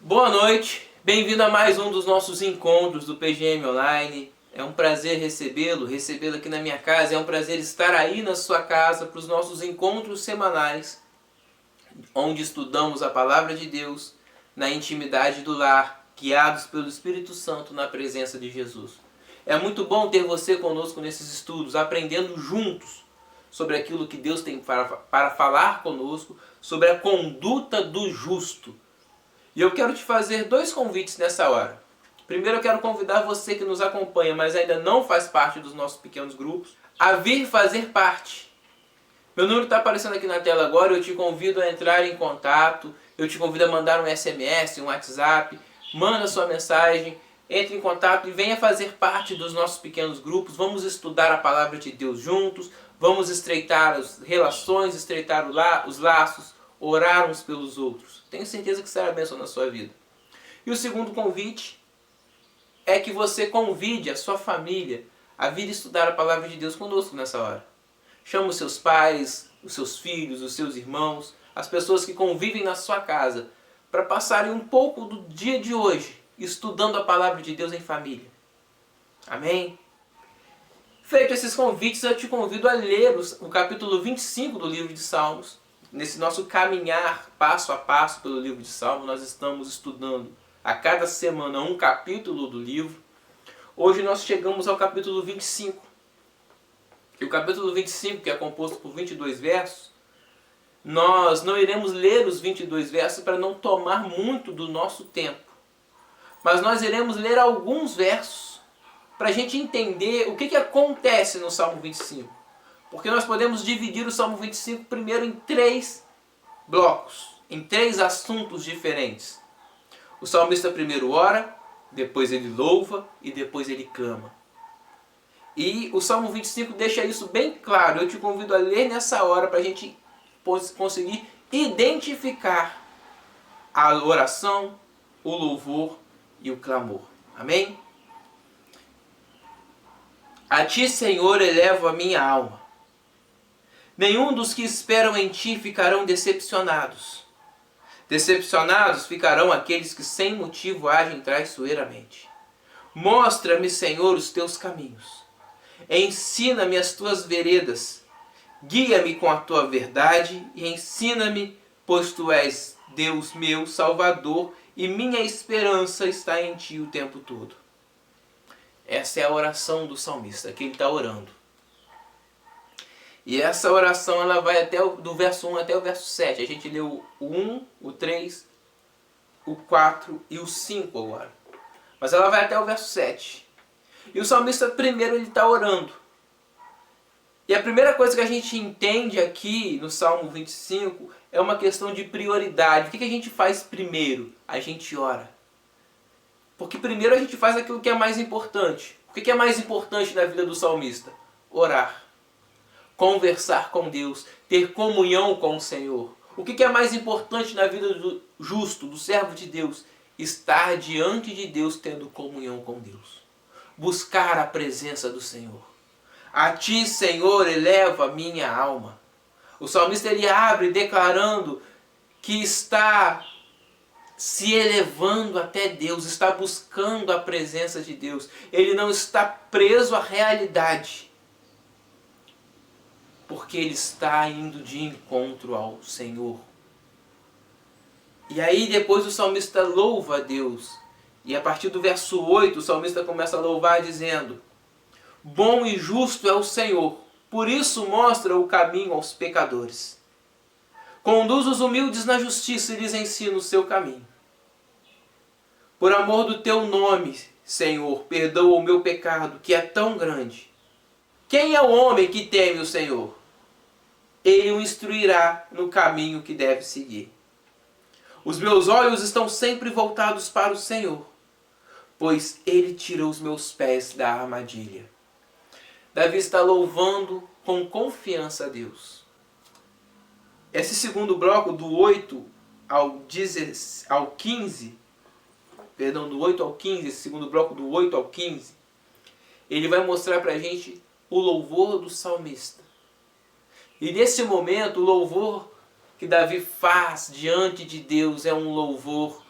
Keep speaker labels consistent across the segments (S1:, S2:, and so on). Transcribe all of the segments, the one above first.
S1: Boa noite, bem-vindo a mais um dos nossos encontros do PGM Online. É um prazer recebê-lo aqui na minha casa. É um prazer estar aí na sua casa para os nossos encontros semanais, onde estudamos a Palavra de Deus na intimidade do lar, guiados pelo Espírito Santo na presença de Jesus. É muito bom ter você conosco nesses estudos, aprendendo juntos sobre aquilo que Deus tem para falar conosco, sobre a conduta do justo. E eu quero te fazer dois convites nessa hora. Primeiro eu quero convidar você que nos acompanha, mas ainda não faz parte dos nossos pequenos grupos, a vir fazer parte. Meu número está aparecendo aqui na tela agora, eu te convido a entrar em contato, eu te convido a mandar um SMS, um WhatsApp, manda sua mensagem, entre em contato e venha fazer parte dos nossos pequenos grupos. Vamos estudar a Palavra de Deus juntos, vamos estreitar as relações, estreitar os laços, orar uns pelos outros. Tenho certeza que será bênção na sua vida. E o segundo convite é que você convide a sua família a vir estudar a Palavra de Deus conosco nessa hora. Chama os seus pais, os seus filhos, os seus irmãos, as pessoas que convivem na sua casa, para passarem um pouco do dia de hoje estudando a Palavra de Deus em família. Amém? Feito esses convites, eu te convido a ler o capítulo 25 do livro de Salmos. Nesse nosso caminhar passo a passo pelo livro de Salmos, nós estamos estudando a cada semana um capítulo do livro. Hoje nós chegamos ao capítulo 25. E o capítulo 25, que é composto por 22 versos, nós não iremos ler os 22 versos para não tomar muito do nosso tempo. Mas nós iremos ler alguns versos para a gente entender o que acontece no Salmo 25. Porque nós podemos dividir o Salmo 25 primeiro em três blocos, em três assuntos diferentes. O salmista primeiro ora, depois ele louva e depois ele clama. E o Salmo 25 deixa isso bem claro. Eu te convido a ler nessa hora para a gente conseguir identificar a oração, o louvor e o clamor. Amém? A ti, Senhor, elevo a minha alma. Nenhum dos que esperam em ti ficarão decepcionados. Decepcionados ficarão aqueles que sem motivo agem traiçoeiramente. Mostra-me, Senhor, os teus caminhos. Ensina-me as tuas veredas. Guia-me com a tua verdade e ensina-me, pois tu és Deus meu, Salvador, e minha esperança está em ti o tempo todo. Essa é a oração do salmista, que ele está orando. E essa oração ela vai do verso 1 até o verso 7. A gente leu o 1, o 3, o 4 e o 5 agora. Mas ela vai até o verso 7. E o salmista primeiro ele está orando. E a primeira coisa que a gente entende aqui no Salmo 25 é uma questão de prioridade. O que a gente faz primeiro? A gente ora. Porque primeiro a gente faz aquilo que é mais importante. O que é mais importante na vida do salmista? Orar. Conversar com Deus, ter comunhão com o Senhor. O que é mais importante na vida do justo, do servo de Deus? Estar diante de Deus tendo comunhão com Deus. Buscar a presença do Senhor. A ti, Senhor, elevo a minha alma. O salmista ele abre declarando que está se elevando até Deus, está buscando a presença de Deus. Ele não está preso à realidade, porque ele está indo de encontro ao Senhor. E aí depois o salmista louva a Deus. E a partir do verso 8 o salmista começa a louvar dizendo: bom e justo é o Senhor, por isso mostra o caminho aos pecadores. Conduz os humildes na justiça e lhes ensina o seu caminho. Por amor do teu nome, Senhor, perdoa o meu pecado, que é tão grande. Quem é o homem que teme o Senhor? Ele o instruirá no caminho que deve seguir. Os meus olhos estão sempre voltados para o Senhor, pois Ele tirou os meus pés da armadilha. Davi está louvando com confiança a Deus. Esse segundo bloco, do 8 ao 15, do 8 ao 15, esse segundo bloco do 8 ao 15, ele vai mostrar para a gente o louvor do salmista. E nesse momento, o louvor que Davi faz diante de Deus é um louvor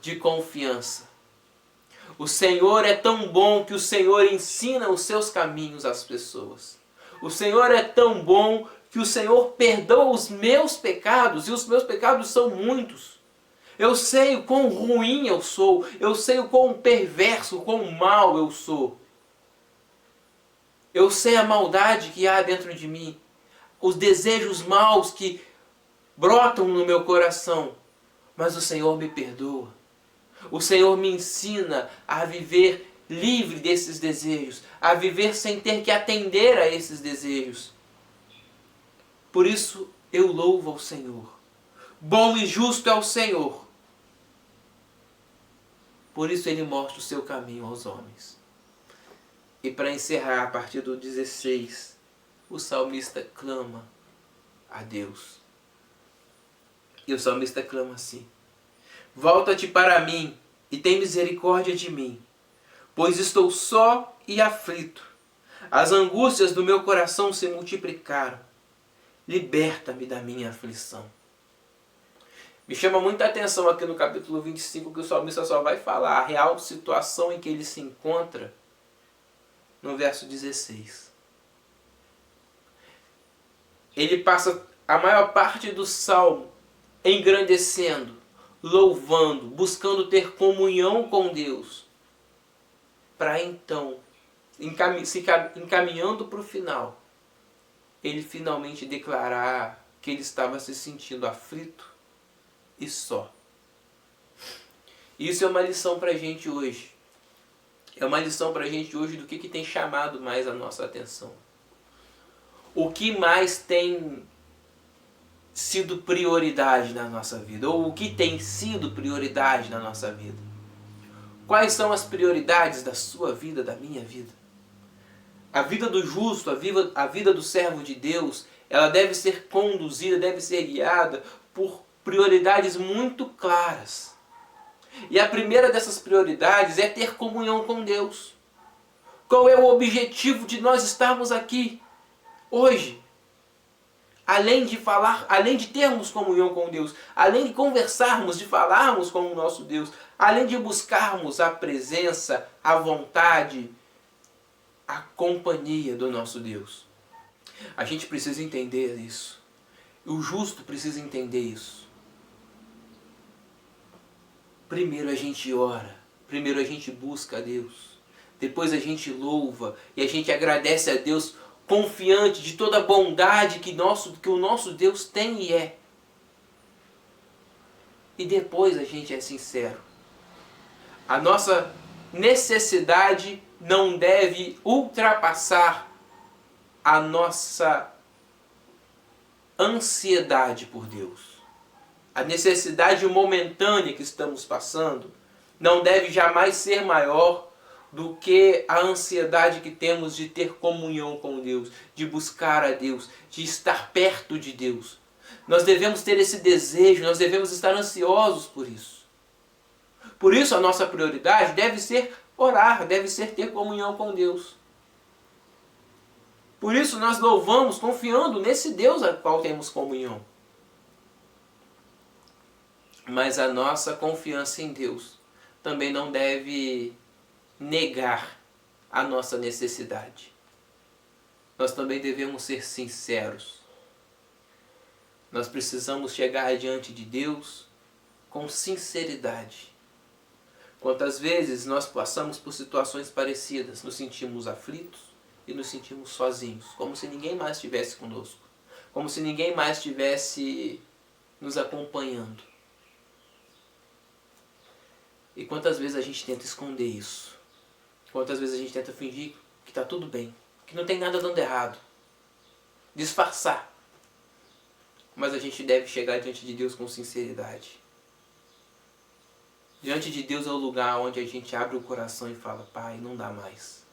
S1: de confiança. O Senhor é tão bom que o Senhor ensina os seus caminhos às pessoas. O Senhor é tão bom que o Senhor perdoa os meus pecados, e os meus pecados são muitos. Eu sei o quão ruim eu sou, eu sei o quão perverso, o quão mau eu sou. Eu sei a maldade que há dentro de mim, os desejos maus que brotam no meu coração, mas o Senhor me perdoa. O Senhor me ensina a viver livre desses desejos, a viver sem ter que atender a esses desejos. Por isso eu louvo ao Senhor. Bom e justo é o Senhor. Por isso Ele mostra o seu caminho aos homens. E para encerrar, a partir do 16, o salmista clama a Deus. E o salmista clama assim: volta-te para mim e tem misericórdia de mim, pois estou só e aflito. As angústias do meu coração se multiplicaram. Liberta-me da minha aflição. Me chama muita atenção aqui no capítulo 25 que o salmista só vai falar a real situação em que ele se encontra no verso 16. Ele passa a maior parte do salmo engrandecendo, louvando, buscando ter comunhão com Deus, para então, se encaminhando para o final, ele finalmente declarar que ele estava se sentindo aflito e só. Isso é uma lição para a gente hoje. É uma lição para a gente hoje do que tem chamado mais a nossa atenção. O que mais tem sido prioridade na nossa vida? Ou o que tem sido prioridade na nossa vida? Quais são as prioridades da sua vida, da minha vida? A vida do justo, a vida do servo de Deus, ela deve ser conduzida, deve ser guiada por prioridades muito claras. E a primeira dessas prioridades é ter comunhão com Deus. Qual é o objetivo de nós estarmos aqui hoje? Além de termos comunhão com Deus, além de conversarmos, de falarmos com o nosso Deus, além de buscarmos a presença, a vontade, a companhia do nosso Deus. A gente precisa entender isso. O justo precisa entender isso. Primeiro a gente ora, primeiro a gente busca a Deus, depois a gente louva e a gente agradece a Deus confiante de toda a bondade que o nosso Deus tem e é. E depois a gente é sincero. A nossa necessidade não deve ultrapassar a nossa ansiedade por Deus. A necessidade momentânea que estamos passando não deve jamais ser maior do que a ansiedade que temos de ter comunhão com Deus, de buscar a Deus, de estar perto de Deus. Nós devemos ter esse desejo, nós devemos estar ansiosos por isso. Por isso a nossa prioridade deve ser orar, deve ser ter comunhão com Deus. Por isso nós louvamos confiando nesse Deus a qual temos comunhão. Mas a nossa confiança em Deus também não deve negar a nossa necessidade. Nós também devemos ser sinceros. Nós precisamos chegar diante de Deus com sinceridade. Quantas vezes nós passamos por situações parecidas, nos sentimos aflitos e nos sentimos sozinhos, como se ninguém mais estivesse conosco, como se ninguém mais estivesse nos acompanhando. E quantas vezes a gente tenta esconder isso? Quantas vezes a gente tenta fingir que está tudo bem, que não tem nada dando errado, disfarçar. Mas a gente deve chegar diante de Deus com sinceridade. Diante de Deus é o lugar onde a gente abre o coração e fala: Pai, não dá mais.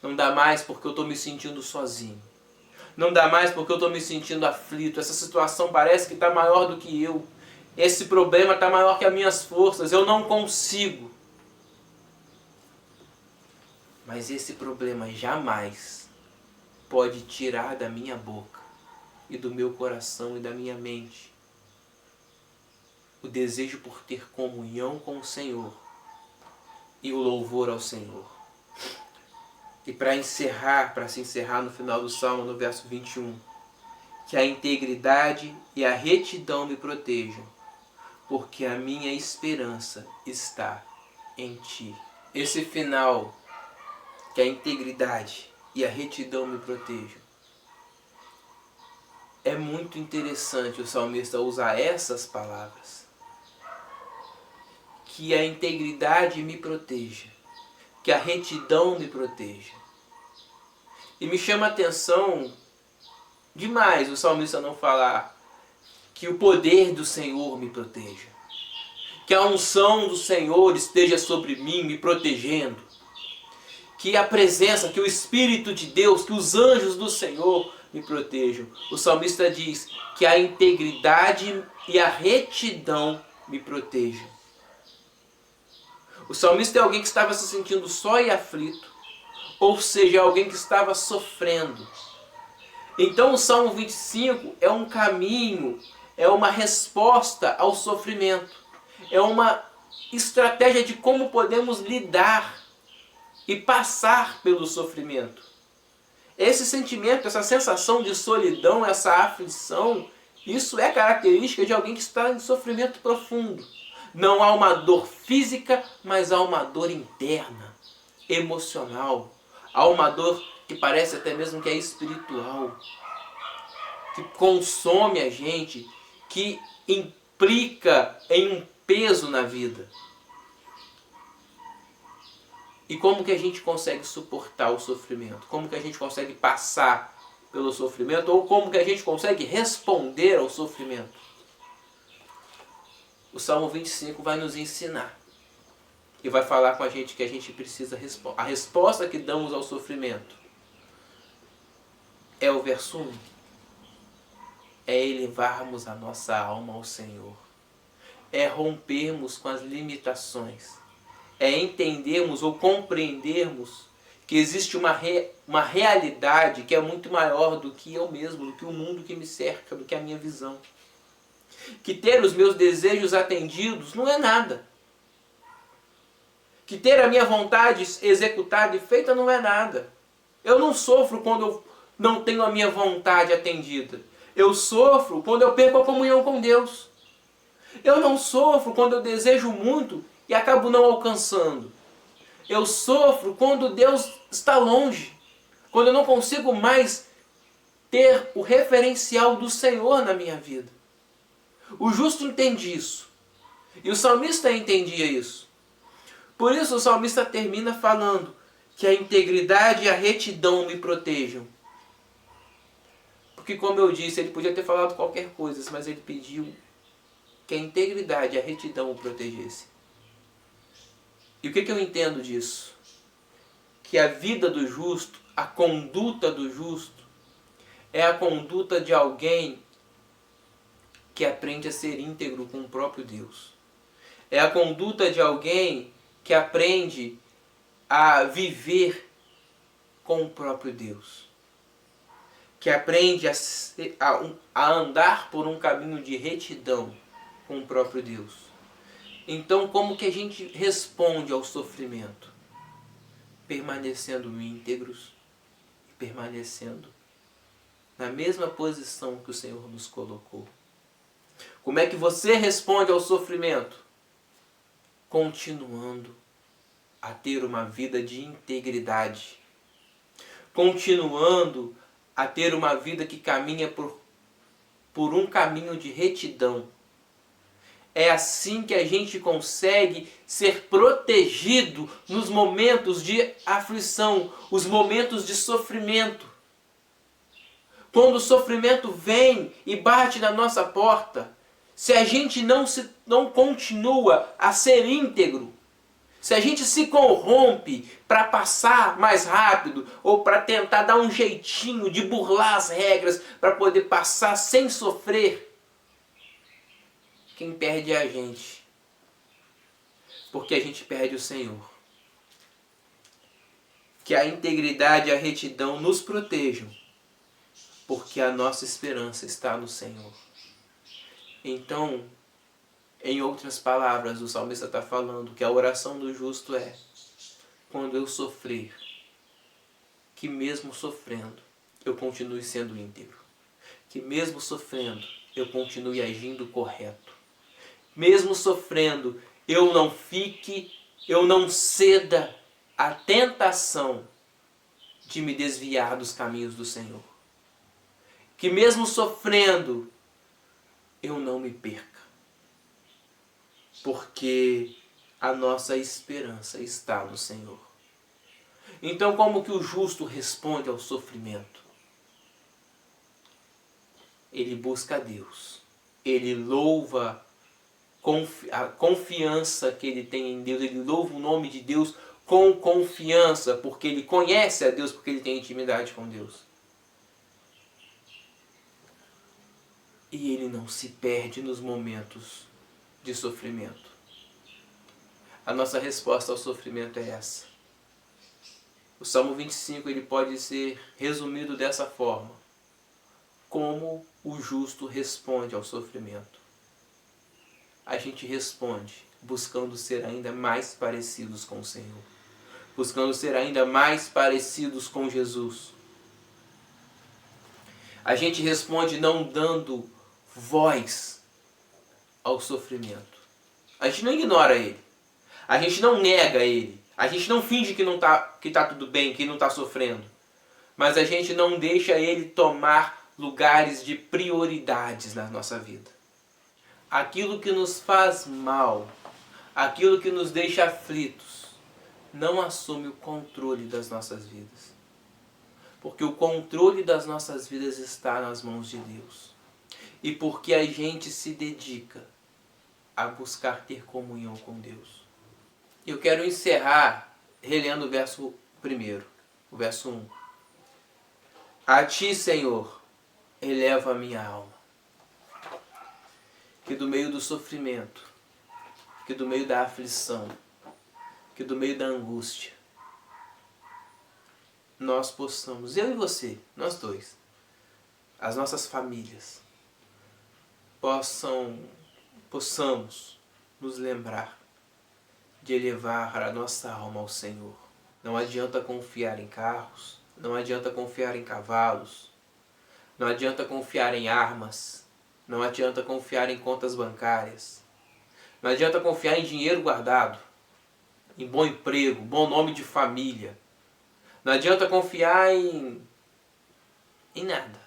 S1: Não dá mais porque eu estou me sentindo sozinho. Não dá mais porque eu estou me sentindo aflito. Essa situação parece que está maior do que eu. Esse problema está maior que as minhas forças. Eu não consigo. Mas esse problema jamais pode tirar da minha boca e do meu coração e da minha mente o desejo por ter comunhão com o Senhor e o louvor ao Senhor. E para se encerrar no final do Salmo, no verso 21, que a integridade e a retidão me protejam, porque a minha esperança está em Ti. Esse final, que a integridade e a retidão me protejam, é muito interessante o salmista usar essas palavras. Que a integridade me proteja, que a retidão me proteja. E me chama a atenção demais o salmista não falar que o poder do Senhor me proteja, que a unção do Senhor esteja sobre mim, me protegendo, que a presença, que o Espírito de Deus, que os anjos do Senhor me protejam. O salmista diz que a integridade e a retidão me protejam. O salmista é alguém que estava se sentindo só e aflito, ou seja, é alguém que estava sofrendo. Então o Salmo 25 é um caminho, é uma resposta ao sofrimento, é uma estratégia de como podemos lidar e passar pelo sofrimento. Esse sentimento, essa sensação de solidão, essa aflição, isso é característica de alguém que está em sofrimento profundo. Não há uma dor física, mas há uma dor interna, emocional. Há uma dor que parece até mesmo que é espiritual, que consome a gente, que implica em um peso na vida. E como que a gente consegue suportar o sofrimento? Como que a gente consegue passar pelo sofrimento? Ou como que a gente consegue responder ao sofrimento? O Salmo 25 vai nos ensinar. E vai falar com a gente que a gente precisa responder. A resposta que damos ao sofrimento é o verso 1. É elevarmos a nossa alma ao Senhor. É rompermos com as limitações. É entendermos ou compreendermos que existe uma realidade que é muito maior do que eu mesmo, do que o mundo que me cerca, do que a minha visão. Que ter os meus desejos atendidos não é nada. Que ter a minha vontade executada e feita não é nada. Eu não sofro quando eu não tenho a minha vontade atendida. Eu sofro quando eu perco a comunhão com Deus. Eu não sofro quando eu desejo muito e acabo não alcançando. Eu sofro quando Deus está longe. Quando eu não consigo mais ter o referencial do Senhor na minha vida. O justo entende isso. E o salmista entendia isso. Por isso o salmista termina falando que a integridade e a retidão me protejam. Porque, como eu disse, ele podia ter falado qualquer coisa, mas ele pediu que a integridade e a retidão o protegessem. E o que eu entendo disso? Que a vida do justo, a conduta do justo, é a conduta de alguém que aprende a ser íntegro com o próprio Deus. É a conduta de alguém que aprende a viver com o próprio Deus. Que aprende a andar por um caminho de retidão com o próprio Deus. Então, como que a gente responde ao sofrimento? Permanecendo íntegros e permanecendo na mesma posição que o Senhor nos colocou. Como é que você responde ao sofrimento? Continuando a ter uma vida de integridade. Continuando a ter uma vida que caminha por um caminho de retidão. É assim que a gente consegue ser protegido nos momentos de aflição, os momentos de sofrimento. Quando o sofrimento vem e bate na nossa porta, se a gente não continua a ser íntegro, se a gente se corrompe para passar mais rápido ou para tentar dar um jeitinho de burlar as regras para poder passar sem sofrer, quem perde é a gente. Porque a gente perde o Senhor. Que a integridade e a retidão nos protejam, porque a nossa esperança está no Senhor. Então, Em outras palavras, o salmista está falando que a oração do justo é: quando eu sofrer, que mesmo sofrendo, eu continue sendo íntegro. Que mesmo sofrendo, eu continue agindo correto. Mesmo sofrendo, eu não ceda à tentação de me desviar dos caminhos do Senhor. Que mesmo sofrendo, eu não me perca. Porque a nossa esperança está no Senhor. Então, como que o justo responde ao sofrimento? Ele busca a Deus. Ele louva a confiança que ele tem em Deus. Ele louva o nome de Deus com confiança, porque ele conhece a Deus, porque ele tem intimidade com Deus. E ele não se perde nos momentos de sofrimento. A nossa resposta ao sofrimento é essa. O Salmo 25 ele pode ser resumido dessa forma: como o justo responde ao sofrimento. A gente responde buscando ser ainda mais parecidos com o Senhor, buscando ser ainda mais parecidos com Jesus. A gente responde não dando voz ao sofrimento. A gente não ignora ele. A gente não nega ele. A gente não finge que tá tudo bem, que não está sofrendo. Mas a gente não deixa ele tomar lugares de prioridades na nossa vida. Aquilo que nos faz mal, aquilo que nos deixa aflitos, não assume o controle das nossas vidas. Porque o controle das nossas vidas está nas mãos de Deus. E porque a gente se dedica a buscar ter comunhão com Deus. Eu quero encerrar relendo o verso 1, o verso 1. A ti, Senhor, eleva a minha alma. Que do meio do sofrimento, que do meio da aflição, que do meio da angústia, nós possamos, eu e você, nós dois, as nossas famílias, possamos nos lembrar de elevar a nossa alma ao Senhor. Não adianta confiar em carros, não adianta confiar em cavalos, não adianta confiar em armas, não adianta confiar em contas bancárias, não adianta confiar em dinheiro guardado, em bom emprego, bom nome de família. Não adianta confiar em nada.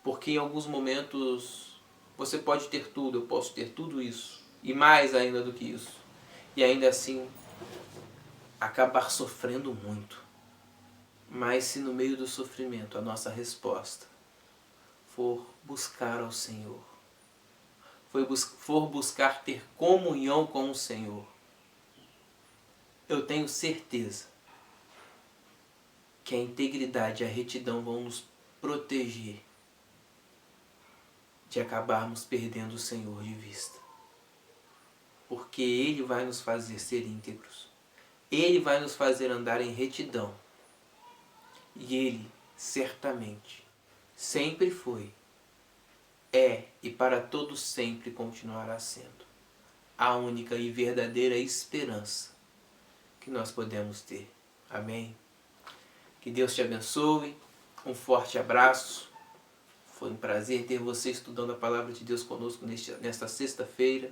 S1: Porque em alguns momentos você pode ter tudo, eu posso ter tudo isso, e mais ainda do que isso. E ainda assim acabar sofrendo muito. Mas se no meio do sofrimento a nossa resposta for buscar ao Senhor, for buscar ter comunhão com o Senhor, eu tenho certeza que a integridade e a retidão vão nos proteger de acabarmos perdendo o Senhor de vista. Porque Ele vai nos fazer ser íntegros. Ele vai nos fazer andar em retidão. E Ele, certamente, sempre foi, é e para todo sempre continuará sendo a única e verdadeira esperança que nós podemos ter. Amém? Que Deus te abençoe. Um forte abraço. Foi um prazer ter você estudando a Palavra de Deus conosco nesta sexta-feira.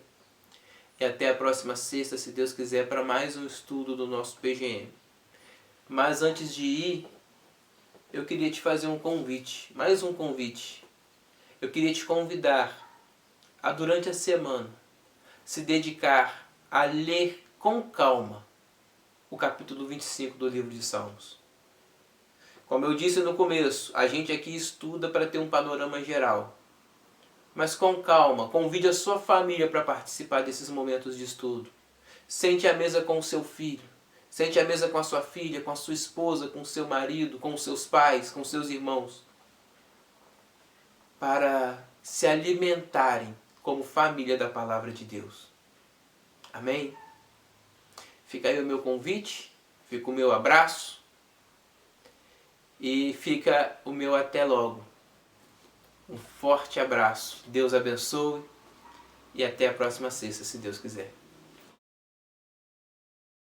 S1: E até a próxima sexta, se Deus quiser, para mais um estudo do nosso PGM. Mas antes de ir, eu queria te fazer um convite, mais um convite. Eu queria te convidar a, durante a semana, se dedicar a ler com calma o capítulo 25 do livro de Salmos. Como eu disse no começo, a gente aqui estuda para ter um panorama geral. Mas com calma, convide a sua família para participar desses momentos de estudo. Sente à mesa com o seu filho. Sente à mesa com a sua filha, com a sua esposa, com o seu marido, com os seus pais, com os seus irmãos. Para se alimentarem como família da Palavra de Deus. Amém? Fica aí o meu convite, fica o meu abraço e fica o meu até logo. Um forte abraço. Deus abençoe e até a próxima sexta, se Deus quiser.